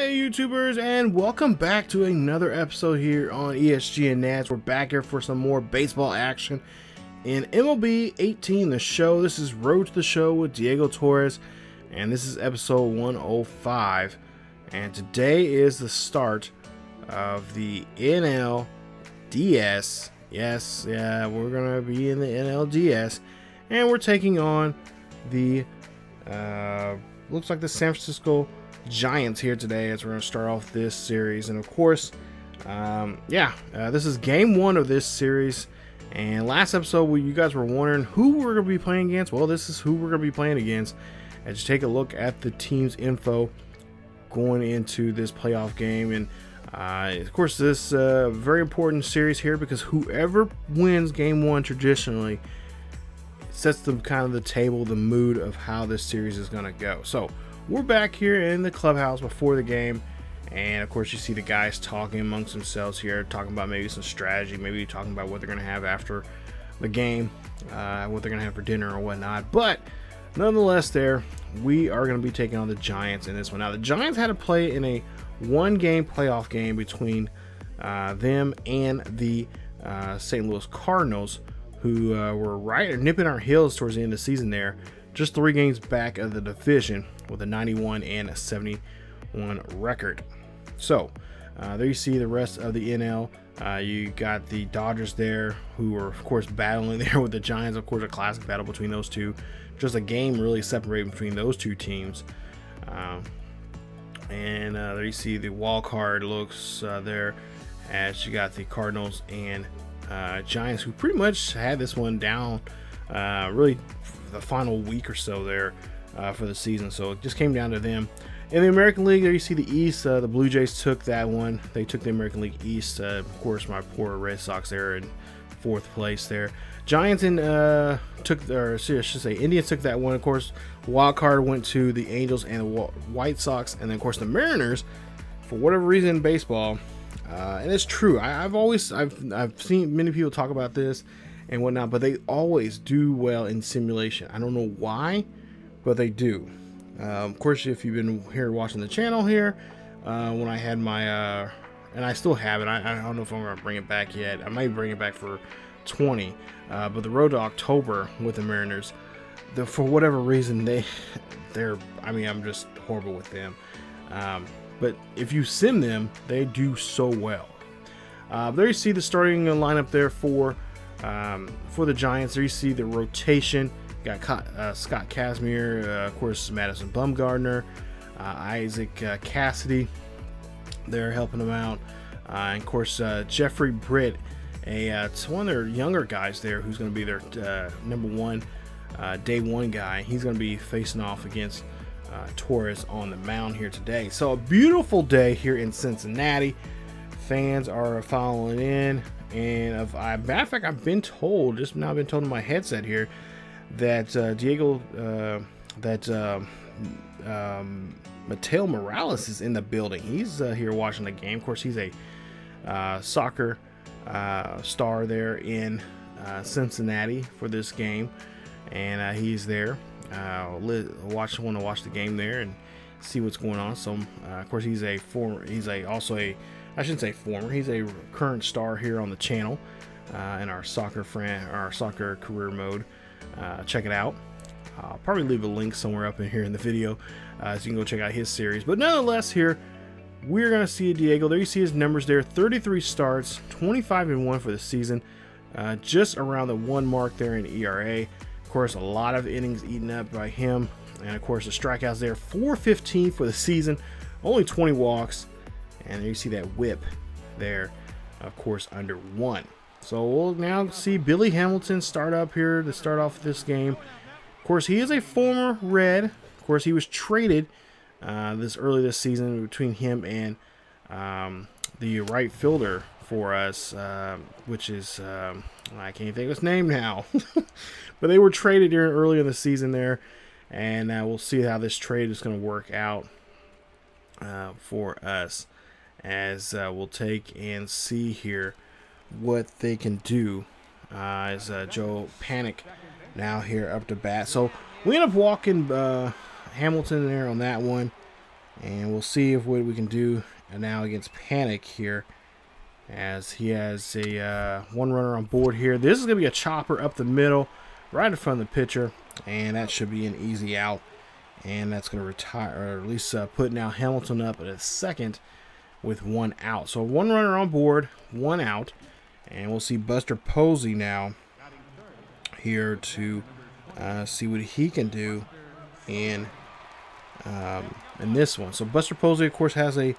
Hey YouTubers, and welcome back to another episode here on ESGNet. We're back here for some more baseball action in MLB 18, the show. This is Road to the Show with Diego Torres, and this is episode 105. And today is the start of the NL DS. Yes, yeah, we're gonna be in the NLDS, and we're taking on the looks like the San Francisco Giants here today, as we're going to start off this series. And of course, this is game one of this series. And last episode, you guys were wondering who we're going to be playing against. Well, this is who we're going to be playing against. As you take a look at the team's info going into this playoff game. And of course, this very important series here, because whoever wins game one traditionally sets the kind of the table, the mood of how this series is going to go. So we're back here in the clubhouse before the game, and of course you see the guys talking amongst themselves here, talking about maybe some strategy, maybe talking about what they're going to have after the game, what they're going to have for dinner or whatnot. But nonetheless, we are going to be taking on the Giants in this one. Now, the Giants had to play in a one-game playoff game between them and the St. Louis Cardinals, who were right nipping our heels towards the end of the season there, just 3 games back of the division with a 91 and a 71 record. So there you see the rest of the NL. You got the Dodgers there, who were of course battling there with the Giants. Of course, a classic battle between those two. Just a game really separating between those two teams. There you see the wild card looks there, as you got the Cardinals and Giants, who pretty much had this one down really the final week or so there for the season. So it just came down to them. In the American League, there you see the East. The Blue Jays took that one. They took the American League East. Of course, my poor Red Sox there in 4th place there. Giants Indians took that one. Of course, wild card went to the Angels and the White Sox, and then of course the Mariners, for whatever reason in baseball. And it's true. I've seen many people talk about this and whatnot, but they always do well in simulation. I don't know why, but they do. Of course, if you've been here watching the channel here, when I had my, and I still have it, I don't know if I'm going to bring it back yet. I might bring it back for 20, but the road to October with the Mariners, for whatever reason, I'm just horrible with them. But if you sim them, they do so well. There you see the starting lineup there for the Giants. There you see the rotation. You got Scott Kazmir, of course, Madison Bumgarner, Isaac Cassidy. They're helping them out. And of course, Jeffrey Britt, it's one of their younger guys there, who's going to be their number 1 day 1 guy. He's going to be facing off against Torres on the mound here today. So a beautiful day here in Cincinnati. Fans are following in, and matter of fact, I've been told, just now I've been told in my headset here, that Mateo Morales is in the building. He's here watching the game. Of course, he's a soccer star there in Cincinnati for this game, and he's there. Want to watch the game there and see what's going on. So of course, he's a current star here on the channel in our soccer career mode. Check it out. I'll probably leave a link somewhere up in here in the video, so you can go check out his series. But nonetheless, here we're gonna see Diego. There you see his numbers there: 33 starts, 25-1 for the season, just around the 1 mark there in ERA. Of course, a lot of innings eaten up by him, and of course the strikeouts there, 415 for the season, only 20 walks, and there you see that whip there, of course, under 1. So we'll now see Billy Hamilton start up here to start off this game. Of course, he is a former Red. Of course, he was traded early this season between him and the right fielder for us, which is I can't think of his name now. But they were traded here early in the season there, and we'll see how this trade is going to work out for us, as we'll take and see here what they can do. As Joe Panic now here up to bat. So we end up walking Hamilton there on that one. And we'll see if what we can do now against Panic here, as he has a one runner on board here. This is going to be a chopper up the middle, right in front of the pitcher, and that should be an easy out. And that's going to retire, or at least put now Hamilton up at a second with one out. So one runner on board, one out, and we'll see Buster Posey now here to see what he can do in this one. So Buster Posey, of course, has a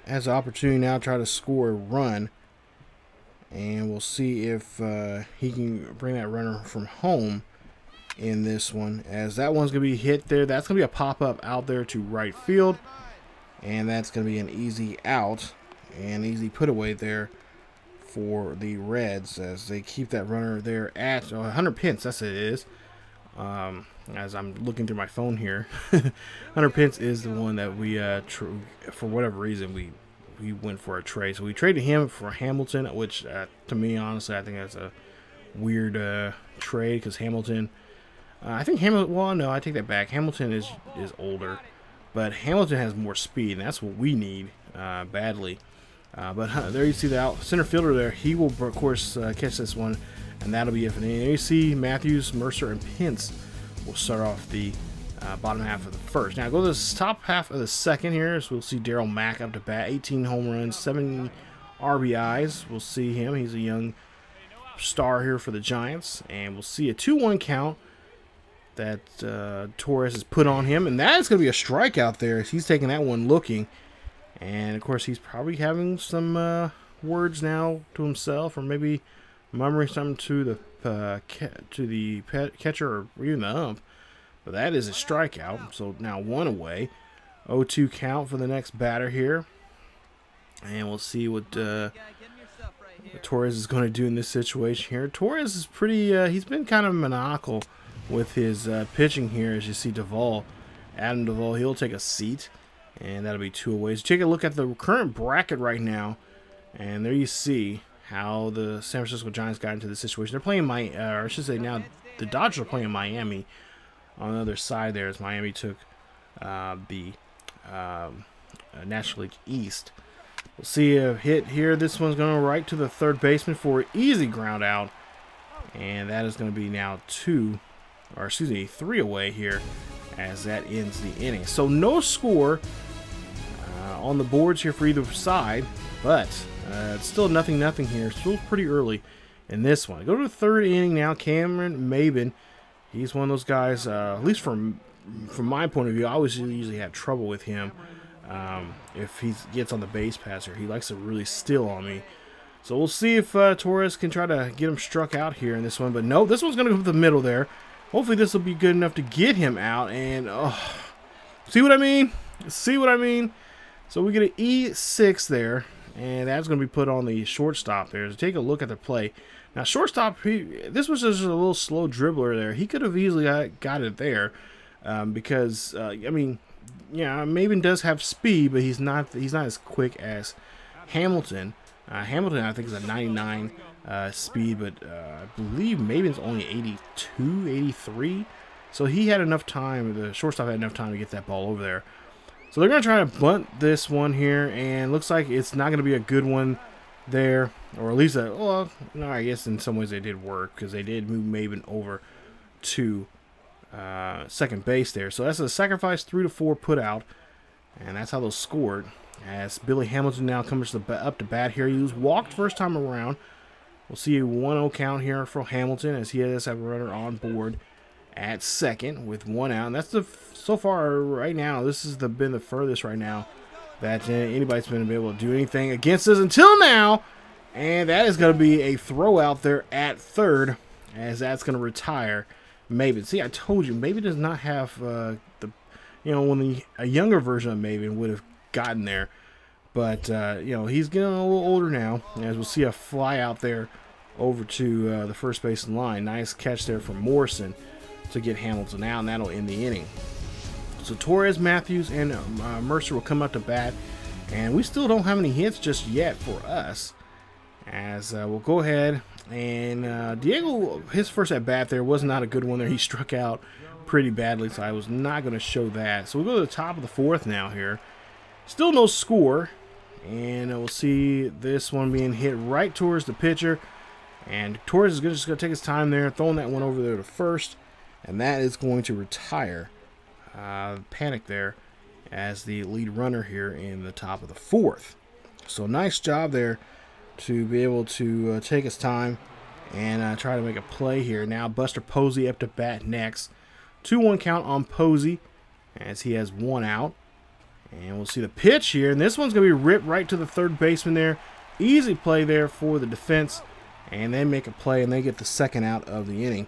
opportunity now to try to score a run, and we'll see if he can bring that runner from home in this one, as that one's going to be hit there. That's going to be a pop-up out there to right field, and that's going to be an easy out and easy put away there for the Reds, as they keep that runner there at 100 Pence. That's what it is. As I'm looking through my phone here, 100 Pence is the one that we for whatever reason we went for a trade. So we traded him for Hamilton, which to me, honestly, I think that's a weird trade, because Hamilton, I think Hamilton, well, no, I take that back. Hamilton is older, but Hamilton has more speed, and that's what we need badly. But there you see the out center fielder there. He will, of course, catch this one, and that'll be it for the inning. There you see Matthews, Mercer, and Pence will start off the bottom half of the first. Now go to the top half of the second here. So we'll see Darryl Mack up to bat, 18 home runs, 7 RBIs. We'll see him. He's a young star here for the Giants, and we'll see a 2-1 count that Torres has put on him, and that is going to be a strikeout there. He's taking that one looking, and of course he's probably having some words now to himself, or maybe murmuring something to the catcher or even the ump. But that is a strikeout, so now 1 away. 0-2 count for the next batter here, and we'll see what Torres is going to do in this situation here. Torres is pretty, he's been kind of maniacal with his pitching here, as you see Adam Duvall, he'll take a seat, and that'll be 2 away. So take a look at the current bracket right now, and there you see how the San Francisco Giants got into the situation. They're playing or I should say now the Dodgers are playing Miami on the other side there, as Miami took the National League East. We'll see a hit here. This one's going right to the third baseman for an easy ground out, and that is going to be now 3 away here, as that ends the inning. So no score on the boards here for either side, but it's still 0-0 here. Still pretty early in this one. Go to the third inning now. Cameron Maben, he's one of those guys, at least from my point of view, I always usually have trouble with him if he gets on the base passer. He likes to really steal on me. So we'll see if Torres can try to get him struck out here in this one. But no, this one's going to go to the middle there. Hopefully this will be good enough to get him out. And, see what I mean? See what I mean? So we get an E6 there, and that's going to be put on the shortstop there. So take a look at the play. Now, shortstop, this was just a little slow dribbler there. He could have easily got it there because, I mean, yeah, Maben does have speed, but he's not as quick as Hamilton. Hamilton, I think, is a 99 speed, but I believe Maben's only 82, 83. So he had enough time, the shortstop had enough time to get that ball over there. So they're going to try to bunt this one here, and looks like it's not going to be a good one there, or at least well, no, I guess in some ways they did work, because they did move Maben over to second base there. So that's a sacrifice 3-4 put out, and that's how those scored, as Billy Hamilton now comes up to bat here. He was walked first time around. We'll see a 1-0 count here for Hamilton, as he has a runner on board at second with 1 out. And that's so far right now, this has been the furthest right now that anybody's been able to do anything against us until now. And that is going to be a throw out there at third, as that's going to retire Maben. See, I told you, Maben does not have when a younger version of Maben would have gotten there. But, he's getting a little older now, as we'll see a fly out there over to the first base line. Nice catch there from Morrison to get Hamilton out, and that'll end the inning. So Torres, Matthews, and Mercer will come up to bat, and we still don't have any hits just yet for us, as we'll go ahead and Diego, his first at bat there was not a good one there. He struck out pretty badly, so I was not going to show that. So we'll go to the top of the fourth now here. Still no score. And we'll see this one being hit right towards the pitcher. And Torres is just going to take his time there, throwing that one over there to first. And that is going to retire Panic there as the lead runner here in the top of the fourth. So nice job there to be able to take his time and try to make a play here. Now Buster Posey up to bat next. 2-1 count on Posey as he has one out. And we'll see the pitch here. And this one's going to be ripped right to the third baseman there. Easy play there for the defense. And they make a play and they get the second out of the inning.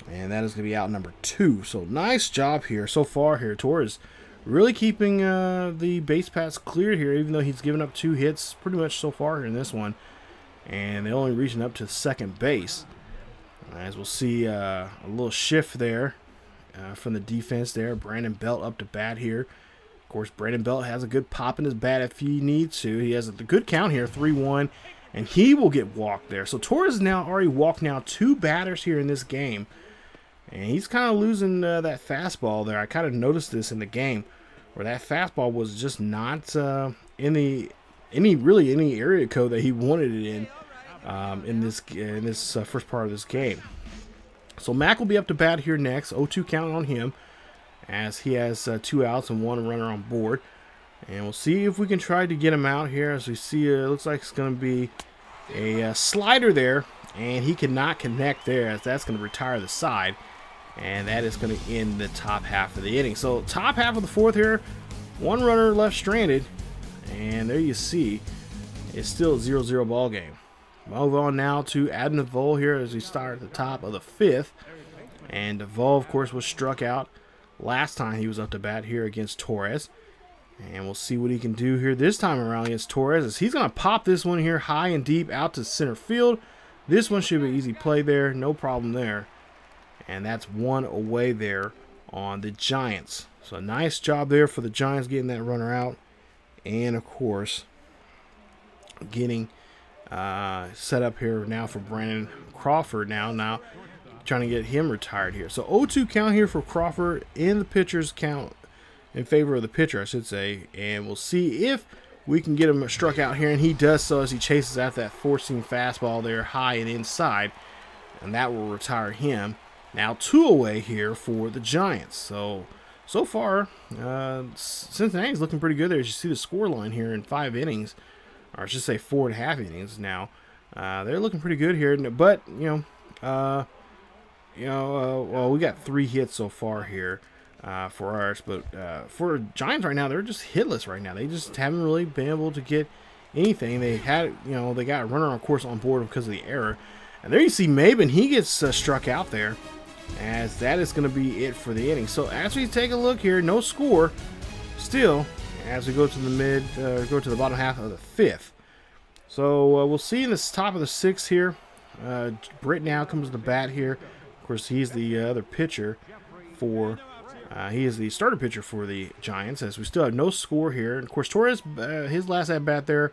And that is going to be out number 2. So nice job here so far here. Torres really keeping the base paths cleared here, even though he's given up 2 hits pretty much so far here in this one. And they're only reaching up to second base. As we'll see a little shift there from the defense there. Brandon Belt up to bat here. Of course, Brandon Belt has a good pop in his bat if he needs to. He has a good count here, 3-1, and he will get walked there. So Torres now already walked now 2 batters here in this game. And he's kind of losing that fastball there. I kind of noticed this in the game where that fastball was just not in any area code that he wanted it in this first part of this game. So Mac will be up to bat here next. 0-2 count on him as he has 2 outs and 1 runner on board. And we'll see if we can try to get him out here. As we see, it looks like it's going to be a slider there, and he cannot connect there as that's going to retire the side. And that is going to end the top half of the inning. So top half of the fourth here, 1 runner left stranded. And there you see, it's still a 0-0 ball game. Move on now to Adam Duvall here as we start at the top of the 5th. And Duvall, of course, was struck out last time he was up to bat here against Torres. And we'll see what he can do here this time around against Torres, as he's going to pop this one here high and deep out to center field. This one should be an easy play there, no problem there. And that's 1 away there on the Giants. So nice job there for the Giants getting that runner out. And, of course, getting set up here now for Brandon Crawford now trying to get him retired here. So 0-2 count here for Crawford in the pitcher's count, in favor of the pitcher, I should say. And we'll see if we can get him struck out here. And he does so as he chases out that forcing fastball there high and inside. And that will retire him. Now 2 away here for the Giants. So far, Cincinnati's looking pretty good there. As you see the score line here in 5 innings, or I should say 4.5 innings now. They're looking pretty good here. But, well, we got 3 hits so far here for ours. But for Giants right now, they're just hitless right now. They just haven't really been able to get anything. They had, they got a runner, of course, on board because of the error. And there you see Maben. He gets struck out there, as that is going to be it for the inning. So as we take a look here, no score still as we go to the bottom half of the 5th. So we'll see in this top of the 6th here. Britt now comes to the bat here. Of course, he's the other pitcher for he is the starter pitcher for the Giants, as we still have no score here. And of course, Torres, his last at bat there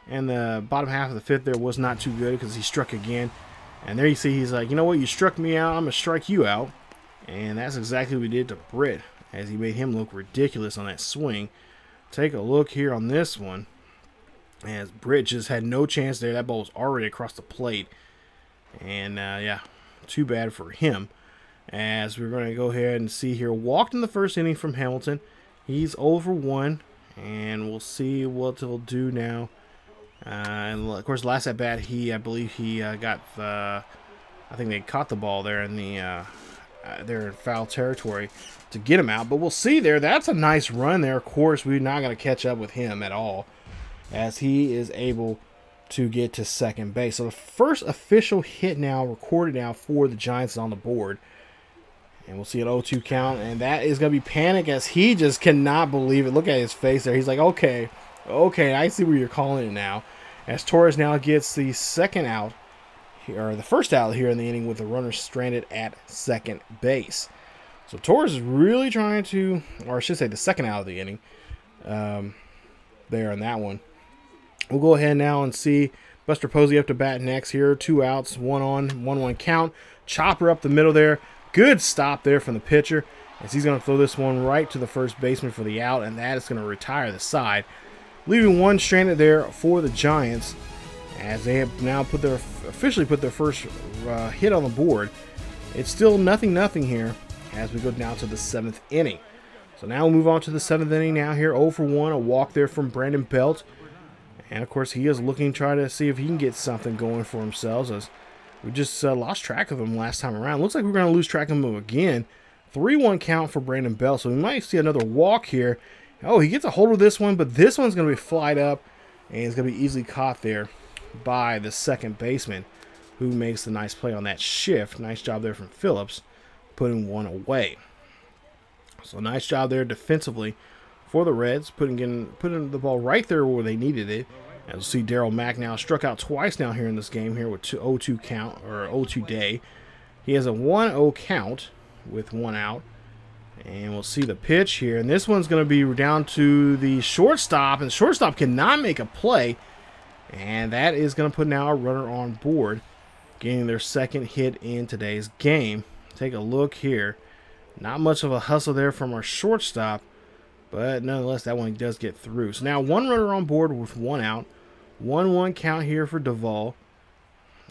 and the bottom half of the 5th there was not too good because he struck again. And there you see he's like, you know what, you struck me out, I'm going to strike you out. And that's exactly what we did to Britt, as he made him look ridiculous on that swing. Take a look here on this one, as Britt just had no chance there. That ball was already across the plate. And, yeah, too bad for him. As we're going to go ahead and see here, walked in the first inning from Hamilton. He's over 1, and we'll see what he'll do now. And of course, last at bat, I believe he got I think they caught the ball there in the they're in foul territory to get him out. But we'll see there. That's a nice run there. Of course, we're not going to catch up with him at all, as he is able to get to second base. So the first official hit now recorded now for the Giants is on the board. And we'll see an 0-2 count, and that is going to be Panic, as he just cannot believe it. Look at his face there. He's like, okay, I see where you're calling it now. As Torres now gets the second out, or the first out here in the inning, with the runner stranded at second base. So Torres is really trying to, or I should say the second out of the inning, there on that one. We'll go ahead now and see Buster Posey up to bat next here. 2 outs, 1 on, 1-1 count. Chopper up the middle there. Good stop there from the pitcher, as he's going to throw this one right to the first baseman for the out, and that is going to retire the side, leaving one stranded there for the Giants, as they have now officially put their first hit on the board. It's still 0-0 here as we go down to the 7th inning. So now we'll move on to the 7th inning now here. 0 for 1, a walk there from Brandon Belt. And, of course, he is looking to try to see if he can get something going for himself, as we just lost track of him last time around. Looks like we're going to lose track of him again. 3-1 count for Brandon Belt, so we might see another walk here. Oh, he gets a hold of this one, but this one's going to be flied up, and it's going to be easily caught there by the second baseman, who makes the nice play on that shift. Nice job there from Phillips, putting one away. So nice job there defensively for the Reds, putting the ball right there where they needed it. As we'll see, Darryl Mack now struck out twice now here in this game here with 0-2 count, or 0-2 day. He has a 1-0 count with 1 out. And we'll see the pitch here. And this one's going to be down to the shortstop, and the shortstop cannot make a play. And that is going to put now a runner on board, getting their second hit in today's game. Take a look here. Not much of a hustle there from our shortstop, but nonetheless, that one does get through. So now one runner on board with 1 out. 1-1 count here for Duvall,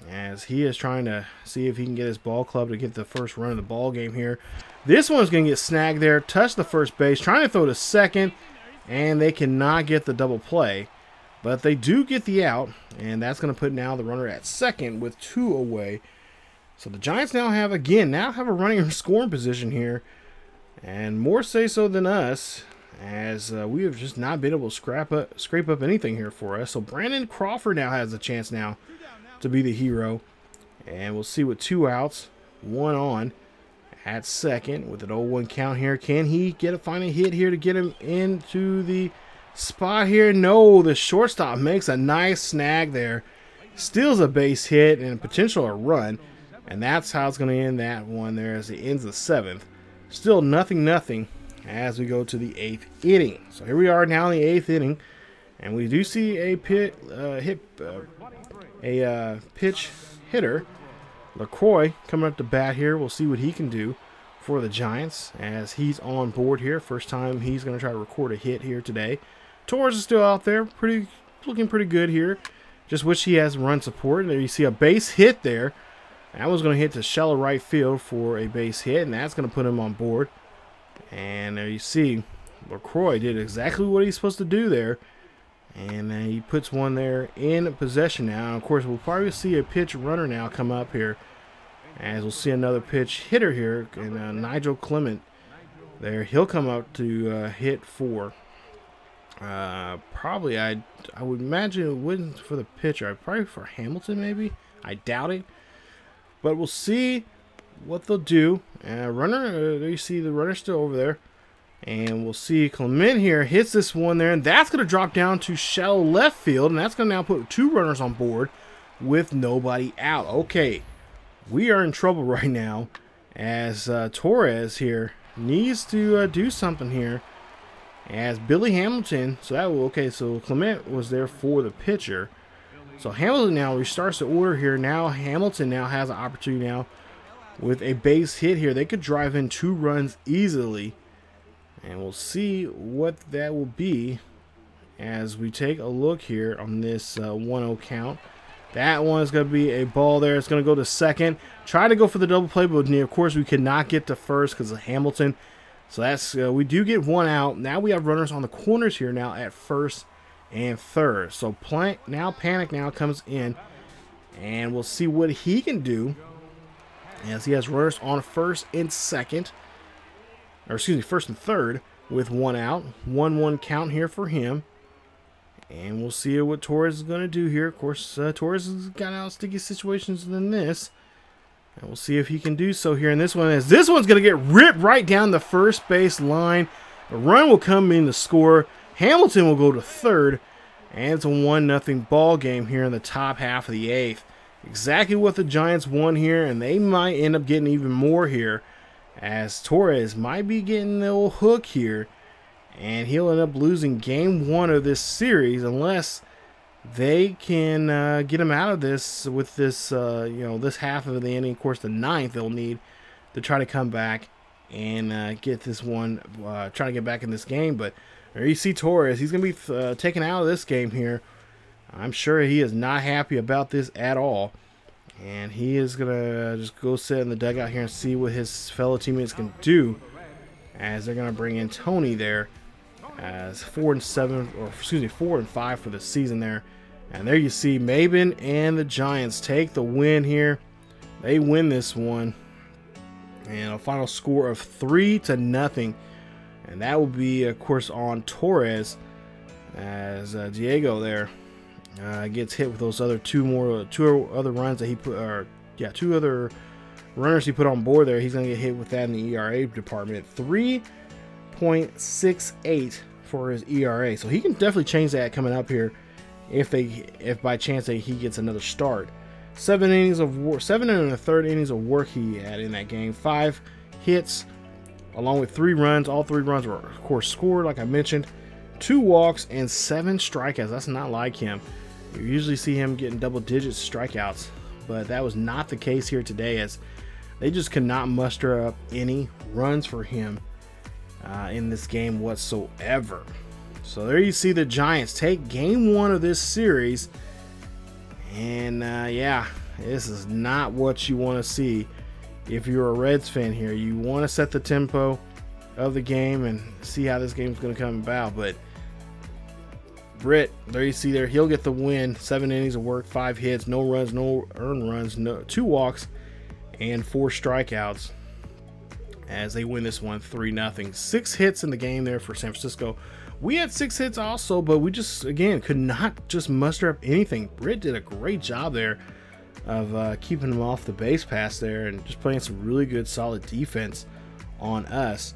as he is trying to see if he can get his ball club to get the first run of the ball game here. This one's going to get snagged there, touch the first base, trying to throw to second, and they cannot get the double play. But they do get the out, and that's going to put now the runner at second with 2 away. So the Giants now have a running scoring position here, and more say so than us, as we have just not been able to scrape up anything here for us. So Brandon Crawford now has a chance now to be the hero, and we'll see with 2 outs, 1 on at second with an 0-1 count here. Can he find a hit here to get him into the spot here? No, the shortstop makes a nice snag there, steals a base hit and potential a run, and that's how it's going to end that one there as it ends the 7th. Still 0-0 as we go to the 8th inning. So here we are now in the 8th inning, and we do see a pitch hitter, LaCroix, coming up to bat here. We'll see what he can do for the Giants as he's on board here. First time he's going to try to record a hit here today. Torres is still out there, looking pretty good here. Just wish he has run support. And there you see a base hit there. That was going to hit to shallow right field for a base hit, and that's going to put him on board. And there you see LaCroix did exactly what he's supposed to do there. And then he puts one there in possession now. And of course, we'll probably see a pitch runner now come up here, as we'll see another pitch hitter here, and Nigel Clement there. He'll come up to hit for probably, I would imagine it wouldn't for the pitcher. Probably for Hamilton maybe. I doubt it. But we'll see what they'll do. Runner, there you see the runner still over there. And we'll see Clement here hits this one there, and that's going to drop down to shallow left field, and that's going to now put 2 runners on board with nobody out. Okay, we are in trouble right now, as Torres here needs to do something here, as Billy Hamilton. So Clement was there for the pitcher. So Hamilton now restarts the order here. Now Hamilton now has an opportunity now with a base hit here. They could drive in 2 runs easily. And we'll see what that will be as we take a look here on this 1-0 count. That one is going to be a ball there. It's going to go to second. Try to go for the double play, but of course we could not get to first because of Hamilton. So that's we do get 1 out. Now we have runners on the corners here now at first and third. So Panic now comes in, and we'll see what he can do as he has runners on first and second. Or excuse me, first and third with 1 out. 1-1 count here for him. And we'll see what Torres is going to do here. Of course, Torres has got out sticky situations than this. And we'll see if he can do so here in this one. As this one's going to get ripped right down the first base line. A run will come in to score. Hamilton will go to third. And it's a 1-0 ball game here in the top half of the 8th. Exactly what the Giants won here. And they might end up getting even more here, as Torres might be getting the old hook here, and he'll end up losing game 1 of this series unless they can get him out of this with this, this half of the inning. Of course, the 9th they'll need to try to come back and get this one, trying to get back in this game. But there you see Torres. He's going to be taken out of this game here. I'm sure he is not happy about this at all. And he is going to just go sit in the dugout here and see what his fellow teammates can do, as they're going to bring in Tony there as 4-7, or excuse me, 4-5 for the season there. And there you see Maben and the Giants take the win here. They win this one, and a final score of 3-0. And that will be, of course, on Torres, as Diego there gets hit with those other two other runs that he put, or yeah, 2 other runners he put on board there. He's going to get hit with that in the ERA department. 3.68 for his ERA, so he can definitely change that coming up here if by chance he gets another start. 7 innings of work, 7 1/3 innings of work he had in that game. 5 hits, along with 3 runs. All 3 runs were, of course, scored, like I mentioned. 2 walks and 7 strikeouts. That's not like him. You usually see him getting double-digit strikeouts, but that was not the case here today, as they just could not muster up any runs for him in this game whatsoever. So there you see the Giants take game 1 of this series. And yeah, this is not what you want to see if you're a Reds fan here. You want to set the tempo of the game and see how this game is going to come about. But Britt, there you see there, he'll get the win. 7 innings of work, 5 hits, no runs, no earned runs, 2 walks, and 4 strikeouts, as they win this one 3-0. 6 hits in the game there for San Francisco. We had 6 hits also, but we just, again, could not just muster up anything. Britt did a great job there of keeping them off the base pass there and just playing some really good, solid defense on us.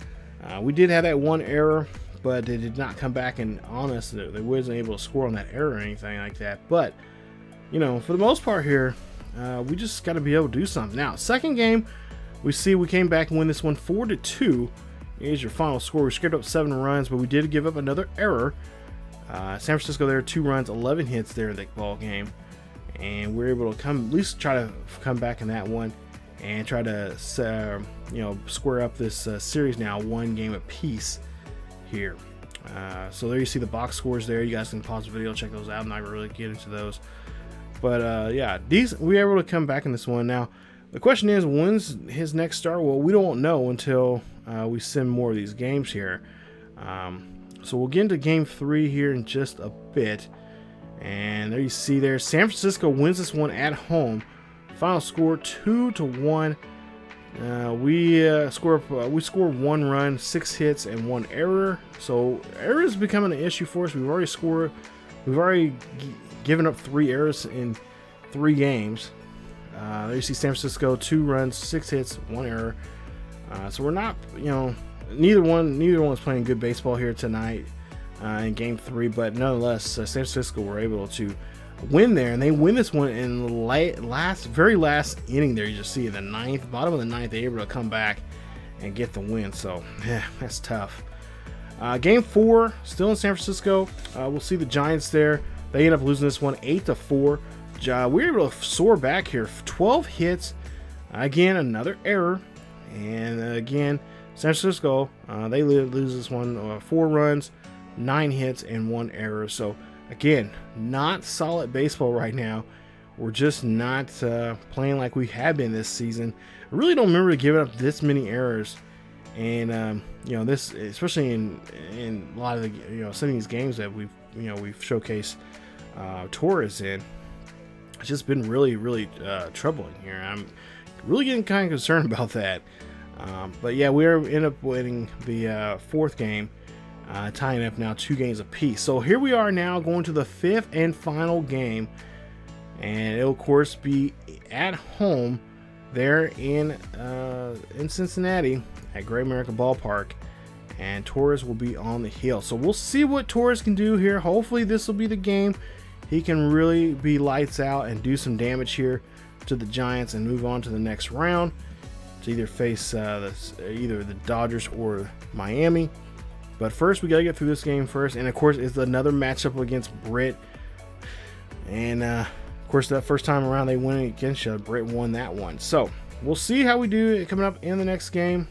We did have that 1 error, but they did not come back and on us. They wasn't able to score on that error or anything like that. But, you know, for the most part here, we just got to be able to do something. Now, second game, we see we came back and win this one 4-2. Here's your final score. We scraped up 7 runs, but we did give up another error. San Francisco there, 2 runs, 11 hits there in the ball game, and we're able to at least try to come back in that one and try to you know, square up this series now, 1 game apiece here. So there you see the box scores there. You guys can pause the video, check those out. I'm not gonna really get into those, but yeah, we were able to come back in this one. Now the question is, when's his next start? Well, we don't know until we sim more of these games here. So we'll get into game 3 here in just a bit. And there you see there, San Francisco wins this one at home. Final score 2-1. We score 1 run, 6 hits, and 1 error. So errors is becoming an issue for us. We've already given up 3 errors in 3 games. There you see San Francisco, 2 runs, 6 hits, 1 error. So we're not, you know, neither one's playing good baseball here tonight in game 3. But nonetheless, San Francisco were able to win there, and they win this one in the very last inning there. You just see in the 9th, bottom of the 9th, they're able to come back and get the win. So yeah, that's tough. Game 4, still in San Francisco. We'll see the Giants there. They end up losing this one 8-4. We were able to soar back here. 12 hits. Again, another error. And again, San Francisco, they lose this one 4 runs, 9 hits, and 1 error. So again, not solid baseball right now. We're just not playing like we have been this season. I really don't remember giving up this many errors. And you know, this, especially in a lot of the, you know, some of these games that we've showcased Torres in, it's just been really troubling here. I'm really getting kind of concerned about that. But yeah, we end up winning the 4th game, tying up now 2 games apiece. So here we are now going to the 5th and final game, and it'll of course be at home there in Cincinnati at Great American Ballpark, and Torres will be on the hill. So we'll see what Torres can do here. Hopefully this will be the game he can really be lights out and do some damage here to the Giants and move on to the next round to either face either the Dodgers or Miami. But first, we got to get through this game first. And of course, it's another matchup against Britt. And of course, that first time around they went against you, Britt won that one. So we'll see how we do coming up in the next game,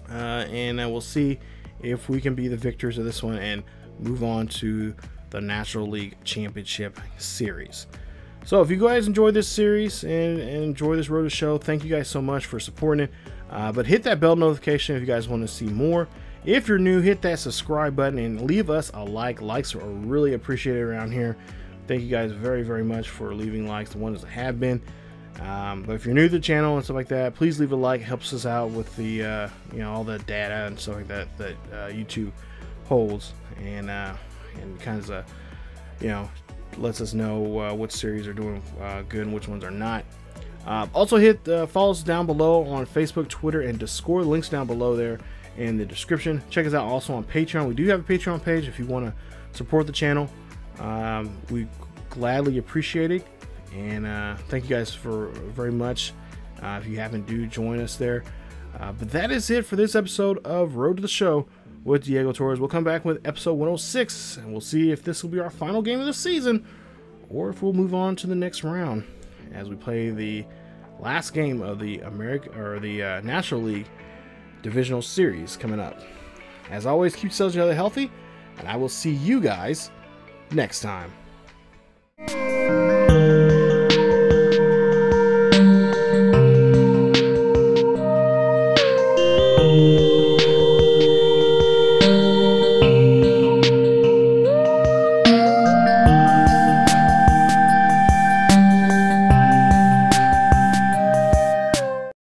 and we'll see if we can be the victors of this one and move on to the National League Championship Series. So if you guys enjoyed this series and enjoy this road to show, thank you guys so much for supporting it. But hit that bell notification if you guys want to see more. If you're new, hit that subscribe button and leave us a like. Likes are really appreciated around here. Thank you guys very, very much for leaving likes, the ones that have been. But if you're new to the channel and stuff like that, please leave a like. It helps us out with the you know, all the data and stuff like that YouTube holds, and kind of you know, lets us know what series are doing good and which ones are not. Also hit follow us down below on Facebook, Twitter, and Discord. Links down below there in the description. Check us out also on Patreon. We do have a Patreon page if you want to support the channel. We gladly appreciate it, and thank you guys for very much. If you haven't, do join us there. But that is it for this episode of Road to the Show with Diego Torres. We'll come back with episode 106, and we'll see if this will be our final game of the season, or if we'll move on to the next round as we play the last game of the National League Divisional Series coming up. As always, keep yourselves healthy, and I will see you guys next time.